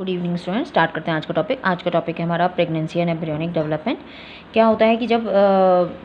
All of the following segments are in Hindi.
Good evening student. स्टार्ट करते हैं आज का टॉपिक। आज का टॉपिक है हमारा प्रेगनेंसी एंड एम्ब्रियोनिक डेवलपमेंट। क्या होता है कि जब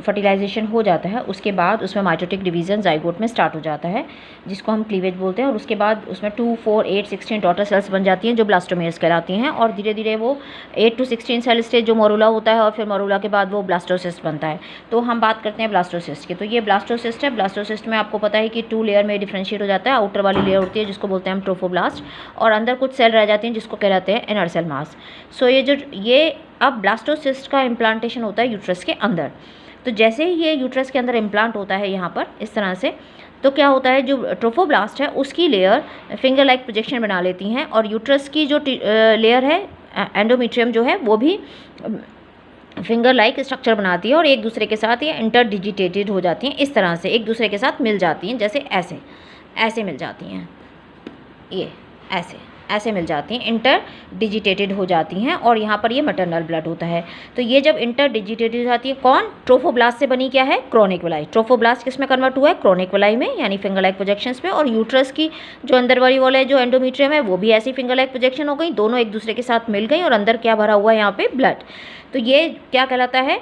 फर्टिलाइजेशन हो जाता है उसके बाद उसमें माइटोटिक डिवीजन जाइगोट में स्टार्ट हो जाता है, जिसको हम क्लीवेज बोलते हैं, और उसके बाद उसमें 2, 4, 8, 16 डॉटर सेल्स बन जाती हैं जो ब्लास्टोमेयर्स कहलाती हैं, और धीरे धीरे वो 8 to 16 सेल स्टेज जो मोरूला होता है, और फिर मोरूला के बाद वो ब्लास्टोसिस्ट बनता है। तो हम बात करते हैं ब्लास्टोसिस्ट की। तो ये ब्लास्टोसिस्ट है। ब्लास्टोसिस्ट में आपको पता है कि 2 लेयर में डिफ्रेंशिएट हो जाता है। आउटर वाली लेयर होती है जिसको बोलते हैं हम ट्रोफोब्लास्ट, और अंदर कुछ सेल रह जाती हैं जिसको कहलाते हैं इनर सेल मास। सो ये अब ब्लास्टोसिस्ट का इम्प्लांटेशन होता है यूट्रस के अंदर। तो जैसे ही ये यूट्रस के अंदर इम्प्लांट होता है यहाँ पर इस तरह से, तो क्या होता है, जो ट्रोफोब्लास्ट है उसकी लेयर फिंगर लाइक प्रोजेक्शन बना लेती हैं, और यूट्रस की जो लेयर है एंडोमेट्रियम जो है वो भी फिंगर लाइक स्ट्रक्चर बनाती है, और एक दूसरे के साथ ये इंटरडिजिटेटेड हो जाती हैं। इस तरह से एक दूसरे के साथ मिल जाती हैं, जैसे ऐसे मिल जाती हैं, ये ऐसे मिल जाती हैं, इंटर डिजिटेटेड हो जाती हैं, और यहाँ पर ये मैटरनल ब्लड होता है। तो ये जब इंटर डिजिटेटेड हो जाती है, कौन, ट्रोफोब्लास्ट से बनी क्या है, क्रोनिक वलाई। ट्रोफोब्लास्ट किस में कन्वर्ट हुआ है, क्रोनिक वलाई में, यानी फिंगर लाइक प्रोजेक्शंस में। और यूट्रस की जो अंदर वाली वॉल है, जो एंडोमेट्रियम है, वो भी ऐसी फिंगर लाइक प्रोजेक्शन हो गई, दोनों एक दूसरे के साथ मिल गई, और अंदर क्या भरा हुआ है यहाँ पे, ब्लड। तो ये क्या कहलाता है,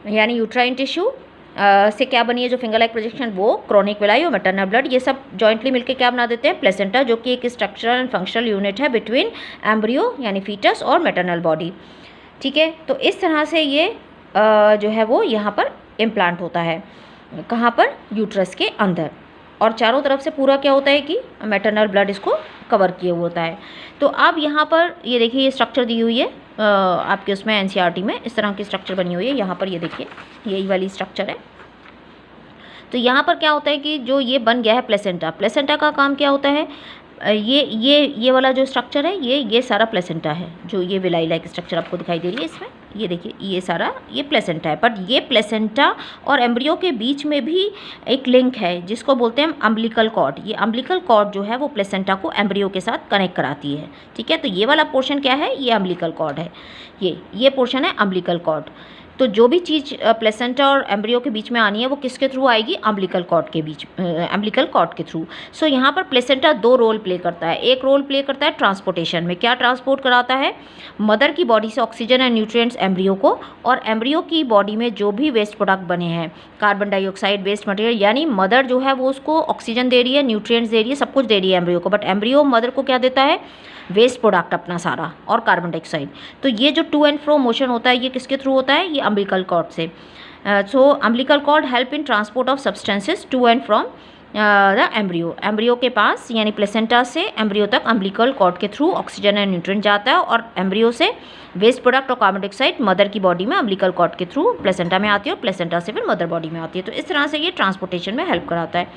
यानी यूट्राइन टिश्यू से क्या बनी है जो फिंगर लाइक प्रोजेक्शन, वो क्रोनिक विलाई और मैटरनल ब्लड, ये सब जॉइंटली मिलकर क्या बना देते हैं, प्लेसेंटा, जो कि एक स्ट्रक्चरल एंड फंक्शनल यूनिट है बिटवीन एम्ब्रियो यानी फीटस और मैटरनल बॉडी। ठीक है, तो इस तरह से ये जो है वो यहाँ पर इम्प्लांट होता है, कहाँ पर, यूट्रस के अंदर, और चारों तरफ से पूरा क्या होता है कि मैटरनल ब्लड इसको कवर किए हुआ होता है। तो अब यहाँ पर ये देखिए, ये स्ट्रक्चर दी हुई है आपके उसमें एनसीईआरटी में, इस तरह की स्ट्रक्चर बनी हुई है। यहाँ पर ये देखिए, यही वाली स्ट्रक्चर है। तो यहाँ पर क्या होता है कि जो ये बन गया है प्लेसेंटा, प्लेसेंटा का काम क्या होता है, ये वाला जो स्ट्रक्चर है, ये सारा प्लेसेंटा है, जो ये विलाई लाइक स्ट्रक्चर आपको दिखाई दे रही है इसमें, ये देखिए, ये सारा ये प्लेसेंटा है। बट ये प्लेसेंटा और एम्ब्रियो के बीच में भी एक लिंक है जिसको बोलते हैं अम्बिलिकल कॉर्ड। ये अम्बिलिकल कॉर्ड जो है वो प्लेसेंटा को एम्ब्रियो के साथ कनेक्ट कराती है। ठीक है, तो ये वाला पोर्शन क्या है, ये अम्बिलिकल कॉर्ड है, ये पोर्शन है अम्बिलिकल कॉर्ड। तो जो भी चीज़ प्लेसेंटा और एम्ब्रियो के बीच में आनी है वो किसके थ्रू आएगी, अम्बिलिकल कॉर्ड के बीच, अम्बिलिकल कॉर्ड के थ्रू। सो यहाँ पर प्लेसेंटा 2 रोल प्ले करता है। एक रोल प्ले करता है ट्रांसपोर्टेशन में, क्या ट्रांसपोर्ट कराता है, मदर की बॉडी से ऑक्सीजन एंड न्यूट्रिएंट्स एम्ब्रियो को, और एम्ब्रियो की बॉडी में जो भी वेस्ट प्रोडक्ट बने हैं, कार्बन डाइऑक्साइड, वेस्ट मटेरियल, यानी मदर जो है वो उसको ऑक्सीजन दे रही है, न्यूट्रिएंट्स दे रही है, सब कुछ दे रही है एम्ब्रियो को, बट एम्ब्रियो मदर को क्या देता है, वेस्ट प्रोडक्ट अपना सारा, और कार्बन डाइऑक्साइड। तो ये जो टू एंड फ्रो मोशन होता है, ये किसके थ्रू होता है, ये अम्बिलिकल कॉर्ड से। So umbilical cord help in transport of substances to and from the embryo के पास, यानी प्लेसेंटा से एम्ब्रियो तक अम्बिलिकल कॉर्ड के थ्रू ऑक्सीजन एंड न्यूट्रिएंट जाता है, और एम्ब्रियो से वेस्ट प्रोडक्ट और कार्बन डाइऑक्साइड मदर की बॉडी में अम्बिलिकल कॉर्ड के थ्रू प्लेसेंटा में आती है, और प्लेसेंटा से फिर मदर बॉडी में आती है। तो इस तरह से ये ट्रांसपोर्टेशन में हेल्प कराता है।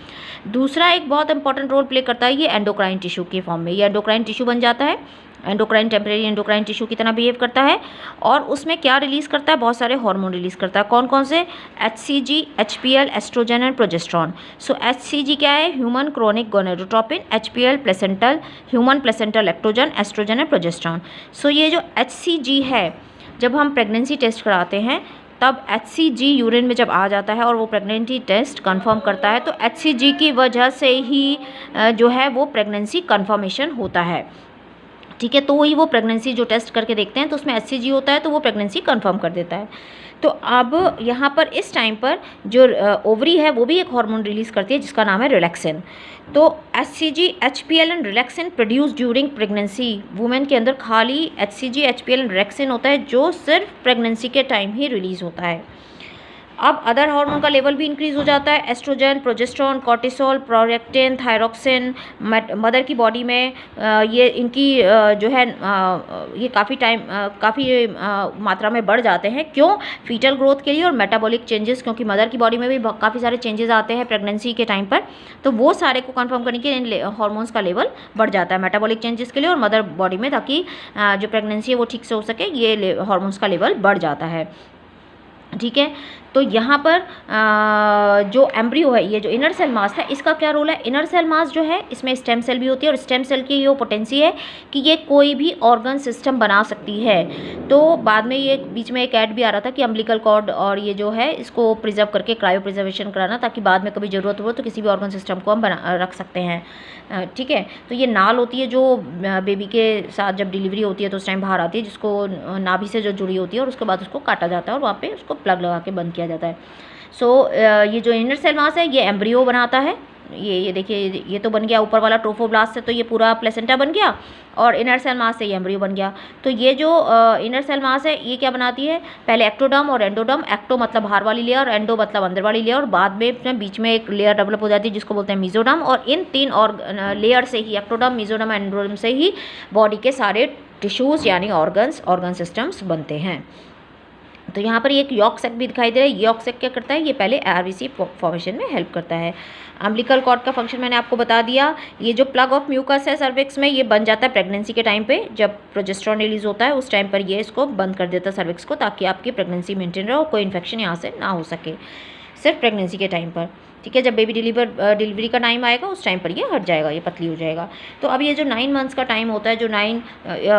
दूसरा एक बहुत इंपॉर्टेंट रोल प्ले करता है ये एंडोक्राइन टिश्यू के फॉर्म में। ये एंडोक्राइन टिश्यू बन जाता है, एंडोक्राइन टेम्परेरी एंडोक्राइन टिश्यू की तरह बिहेव करता है, और उसमें क्या रिलीज़ करता है, बहुत सारे हार्मोन रिलीज़ करता है। कौन कौन से, HCG, HPL, estrogen and progesterone. So HCG क्या है, human chronic gonadotropin, HPL placental, human placental lactogen, estrogen and progesterone. So ये जो HCG है, जब हम प्रेगनेंसी टेस्ट कराते हैं तब HCG यूरिन में जब आ जाता है और वो प्रेगनेंसी टेस्ट कंफर्म करता है, तो HCG की वजह से ही जो है वो प्रेगनेंसी कंफर्मेशन होता है। ठीक है, तो वही वो प्रेगनेंसी जो टेस्ट करके देखते हैं तो उसमें HCG होता है, तो वो प्रेगनेंसी कंफर्म कर देता है। तो अब यहाँ पर इस टाइम पर जो ओवरी है वो भी एक हार्मोन रिलीज़ करती है जिसका नाम है रिलैक्सिन। तो HCG, HPL and relaxin produce during pregnancy. Women के अंदर खाली HCG, HPL एंड रिलैक्सिन होता है जो सिर्फ प्रेगनेंसी के टाइम ही रिलीज़ होता है। अब अदर हार्मोन का लेवल भी इंक्रीज़ हो जाता है, oestrogen, progesterone, cortisol, prolactin, thyroxine, mother की बॉडी में ये इनकी जो है ये काफ़ी मात्रा में बढ़ जाते हैं। क्यों, फीटल ग्रोथ के लिए और मेटाबॉलिक चेंजेस, क्योंकि मदर की बॉडी में भी काफ़ी सारे चेंजेस आते हैं प्रेगनेंसी के टाइम पर, तो वो सारे को कंफर्म करने के लिए इन हार्मोन्स का लेवल बढ़ जाता है मेटाबॉलिक चेंजेस के लिए और मदर बॉडी में, ताकि जो प्रेगनेंसी है वो ठीक से हो सके, ये हार्मोन्स का लेवल बढ़ जाता है। ठीक है, तो यहाँ पर जो एम्ब्रियो है, ये जो इनर सेल मास है, इसका क्या रोल है? इनर सेल मास जो है इसमें स्टेम सेल भी होती है और स्टेम सेल की ये पोटेंसी है कि ये कोई भी ऑर्गन सिस्टम बना सकती है। तो बाद में ये बीच में एक ऐड भी आ रहा था कि अम्बिलिकल कॉर्ड और ये जो है इसको प्रिजर्व करके क्रायो प्रिजर्वेशन कराना, ताकि बाद में कभी ज़रूरत हो तो किसी भी ऑर्गन सिस्टम को हम रख सकते हैं। ठीक है, तो ये नाल होती है जो बेबी के साथ जब डिलीवरी होती है तो उस टाइम बाहर आती है, जिसको नाभि से जो जुड़ी होती है, और उसके बाद उसको काटा जाता है और वहाँ पे उसको प्लग लगा के बंद किया जाता है। ये जो इनर सेल मास है ये एम्ब्रियो बनाता है। ये देखिए, ये तो बन गया ऊपर वाला ट्रोफोब्लास्ट से, तो ये पूरा प्लेसेंटा बन गया, और इनर सेल मास से ये एम्ब्रियो बन गया। तो ये जो इनर सेल मास है ये क्या बनाती है? पहले एक्टोडर्म और एंडोडर्म। एक्टो मतलब बाहर वाली लेयर, एंडो मतलब अंदर वाली लेयर, और बाद में बीच में एक लेयर डेवलप हो जाती है जिसको बोलते हैं मेसोडर्म। और इन 3 और लेयर से ही, एक्टोडर्म, मेसोडर्म, एंडोडर्म से ही बॉडी के सारे टिश्यूज़ यानी ऑर्गन सिस्टम्स बनते हैं। तो यहाँ पर एक यॉक सेक भी दिखाई दे रहा है। यॉक सेक क्या करता है? ये पहले आरबीसी फॉर्मेशन में हेल्प करता है। अम्बिलिकल कॉर्ड का फंक्शन मैंने आपको बता दिया। ये जो प्लग ऑफ म्यूकस है सर्विक्स में, ये बन जाता है प्रेगनेंसी के टाइम पे, जब प्रोजेस्टेरॉन रिलीज होता है उस टाइम पर ये इसको बंद कर देता है सर्विक्स को, ताकि आपकी प्रेगनेंसी मेंटेन रहे और कोई इन्फेक्शन यहाँ से ना हो सके, सिर्फ प्रेगनेंसी के टाइम पर। ठीक है, जब बेबी डिलीवरी का टाइम आएगा उस टाइम पर ये हट जाएगा, ये पतली हो जाएगा। तो अब ये जो 9 मंथ्स का टाइम होता है, जो 9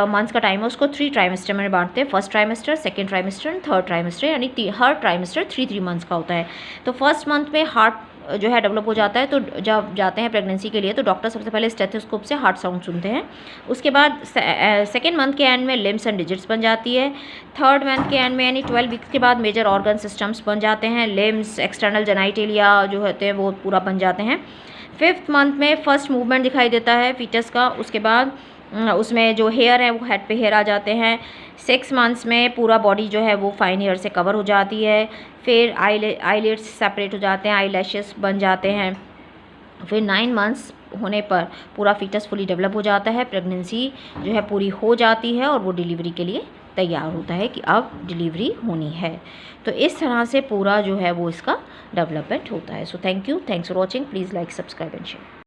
मंथ्स का टाइम है, उसको 3 ट्राइमेस्टर में बांटते हैं। First trimester, second trimester and third trimester, यानी हर ट्राइमेस्टर 3 मंथ्स का होता है। तो फर्स्ट मंथ में हार्ट जो है डेवलप हो जाता है, तो जब जाते हैं प्रेगनेंसी के लिए तो डॉक्टर सबसे पहले स्टेथोस्कोप से हार्ट साउंड सुनते हैं। उसके बाद सेकेंड मंथ के एंड में लिम्स एंड डिजिट्स बन जाती है। थर्ड मंथ के एंड में यानी 12 वीक्स के बाद मेजर ऑर्गन सिस्टम्स बन जाते हैं। लिम्स, एक्सटर्नल जेनाइटेलिया जो होते हैं वो पूरा बन जाते हैं। 5th मंथ में फर्स्ट मूवमेंट दिखाई देता है फीटस का। उसके बाद उसमें जो हेयर है वो हेड पे हेयर आ जाते हैं। 6 मंथ्स में पूरा बॉडी जो है वो फाइन हेयर से कवर हो जाती है। फिर आईलिड्स सेपरेट हो जाते हैं, आई लैशेस बन जाते हैं। फिर 9 मंथ्स होने पर पूरा फीटस फुली डेवलप हो जाता है, प्रेगनेंसी जो है पूरी हो जाती है और वो डिलीवरी के लिए तैयार होता है कि अब डिलीवरी होनी है। तो इस तरह से पूरा जो है वो इसका डेवलपमेंट होता है। So thanks for watching. Please like, subscribe and share.